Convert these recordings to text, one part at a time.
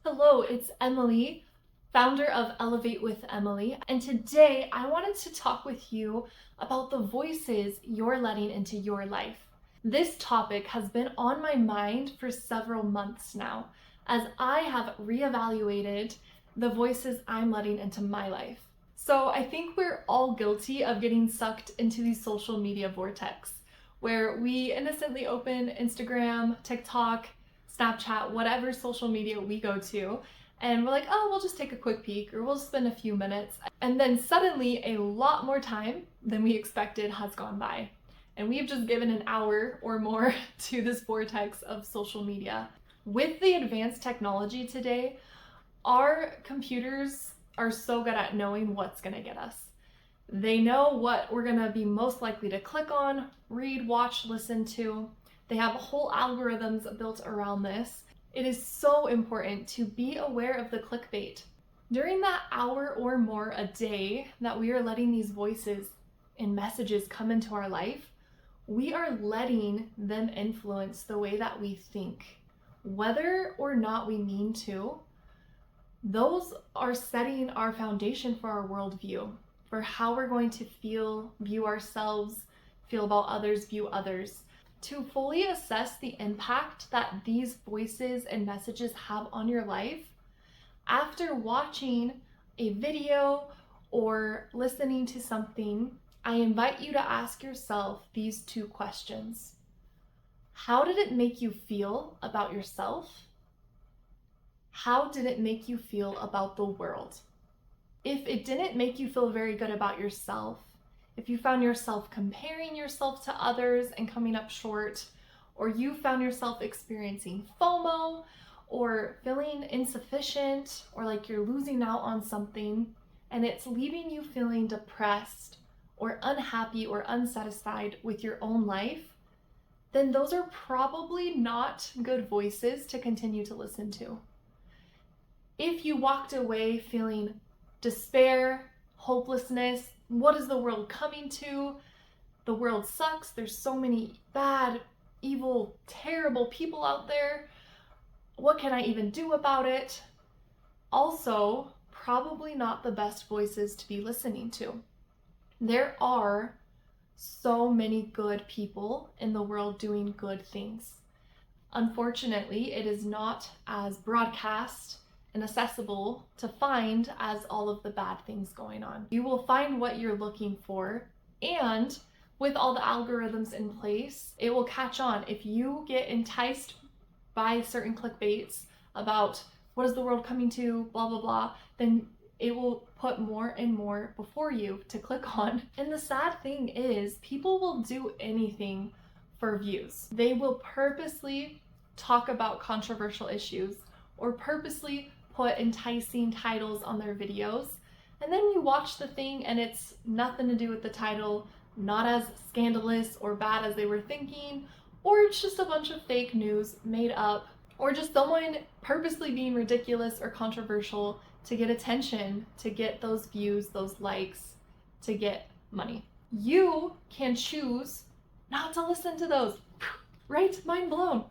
Hello, it's Emily, founder of Elevate with Emily, and today I wanted to talk with you about the voices you're letting into your life. This topic has been on my mind for several months now, as I have reevaluated the voices I'm letting into my life. So I think we're all guilty of getting sucked into the social media vortex, where we innocently open Instagram, TikTok, Snapchat, whatever social media we go to, and we're like, oh, we'll just take a quick peek or we'll spend a few minutes. And then suddenly a lot more time than we expected has gone by. And we've just given an hour or more to this vortex of social media. With the advanced technology today, our computers are so good at knowing what's gonna get us. They know what we're gonna be most likely to click on, read, watch, listen to. They have whole algorithms built around this. It is so important to be aware of the clickbait. During that hour or more a day that we are letting these voices and messages come into our life, we are letting them influence the way that we think. Whether or not we mean to, those are setting our foundation for our worldview, for how we're going to feel, view ourselves, feel about others, view others. To fully assess the impact that these voices and messages have on your life, after watching a video or listening to something, I invite you to ask yourself these two questions. How did it make you feel about yourself? How did it make you feel about the world? If it didn't make you feel very good about yourself, if you found yourself comparing yourself to others and coming up short, or you found yourself experiencing FOMO, or feeling insufficient, or like you're losing out on something, and it's leaving you feeling depressed, or unhappy, or unsatisfied with your own life, then those are probably not good voices to continue to listen to. If you walked away feeling despair, hopelessness, what is the world coming to? The world sucks. There's so many bad, evil, terrible people out there. What can I even do about it? Also, probably not the best voices to be listening to. There are so many good people in the world doing good things. Unfortunately, it is not as broadcast and accessible to find as all of the bad things going on. You will find what you're looking for, and with all the algorithms in place, it will catch on. If you get enticed by certain clickbaits about what is the world coming to, blah, blah, blah, then it will put more and more before you to click on. And the sad thing is, people will do anything for views. They will purposely talk about controversial issues or purposely put enticing titles on their videos, and then you watch the thing and it's nothing to do with the title, not as scandalous or bad as they were thinking, or it's just a bunch of fake news made up, or just someone purposely being ridiculous or controversial to get attention, to get those views, those likes, to get money. You can choose not to listen to those, right? Mind blown.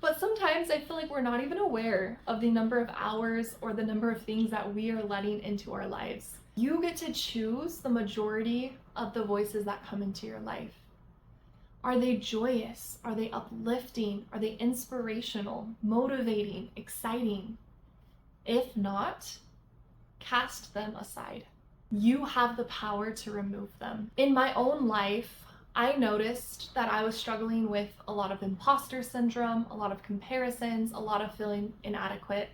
But sometimes I feel like we're not even aware of the number of hours or the number of things that we are letting into our lives. You get to choose the majority of the voices that come into your life. Are they joyous? Are they uplifting? Are they inspirational, motivating, exciting? If not, cast them aside. You have the power to remove them. In my own life, I noticed that I was struggling with a lot of imposter syndrome, a lot of comparisons, a lot of feeling inadequate.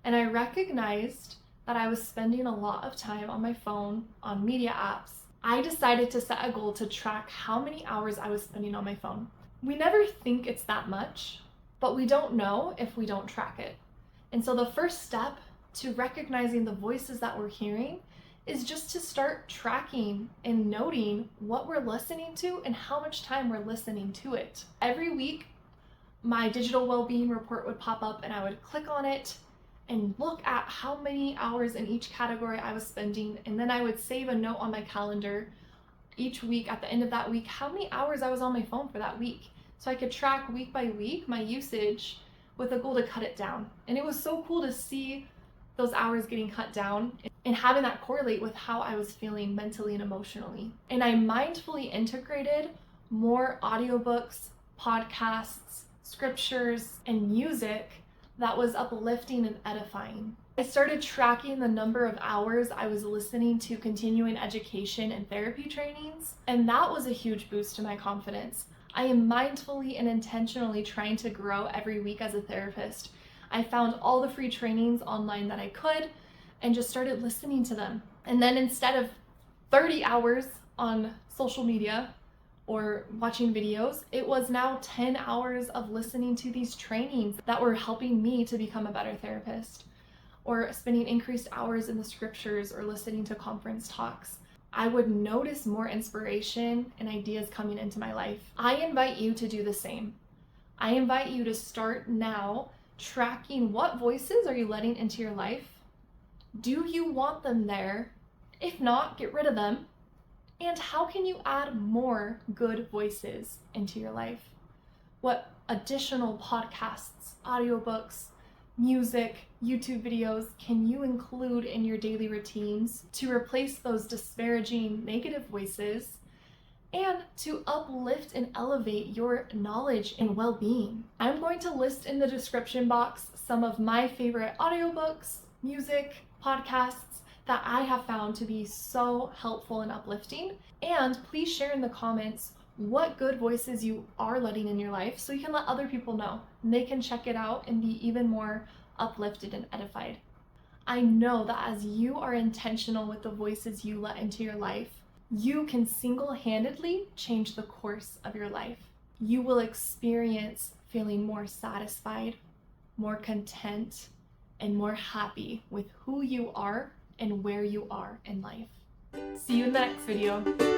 And I recognized that I was spending a lot of time on my phone, on media apps. I decided to set a goal to track how many hours I was spending on my phone. We never think it's that much, but we don't know if we don't track it. And so the first step to recognizing the voices that we're hearing is just to start tracking and noting what we're listening to and how much time we're listening to it. Every week, my digital well-being report would pop up and I would click on it and look at how many hours in each category I was spending, and then I would save a note on my calendar each week at the end of that week how many hours I was on my phone for that week, so I could track week by week my usage with a goal to cut it down. And it was so cool to see those hours getting cut down and having that correlate with how I was feeling mentally and emotionally. And I mindfully integrated more audiobooks, podcasts, scriptures, and music that was uplifting and edifying. I started tracking the number of hours I was listening to continuing education and therapy trainings, and that was a huge boost to my confidence. I am mindfully and intentionally trying to grow every week as a therapist. I found all the free trainings online that I could and just started listening to them. And then instead of 30 hours on social media or watching videos, it was now 10 hours of listening to these trainings that were helping me to become a better therapist, or spending increased hours in the scriptures or listening to conference talks. I would notice more inspiration and ideas coming into my life. I invite you to do the same. I invite you to start now tracking what voices are you letting into your life. Do you want them there? If not, get rid of them. And how can you add more good voices into your life? What additional podcasts, audiobooks, music, YouTube videos can you include in your daily routines to replace those disparaging negative voices and to uplift and elevate your knowledge and well-being? I'm going to list in the description box some of my favorite audiobooks, music, podcasts that I have found to be so helpful and uplifting. And please share in the comments what good voices you are letting in your life so you can let other people know and they can check it out and be even more uplifted and edified. I know that as you are intentional with the voices you let into your life, you can single-handedly change the course of your life. You will experience feeling more satisfied, more content, and more happy with who you are and where you are in life. See you in the next video.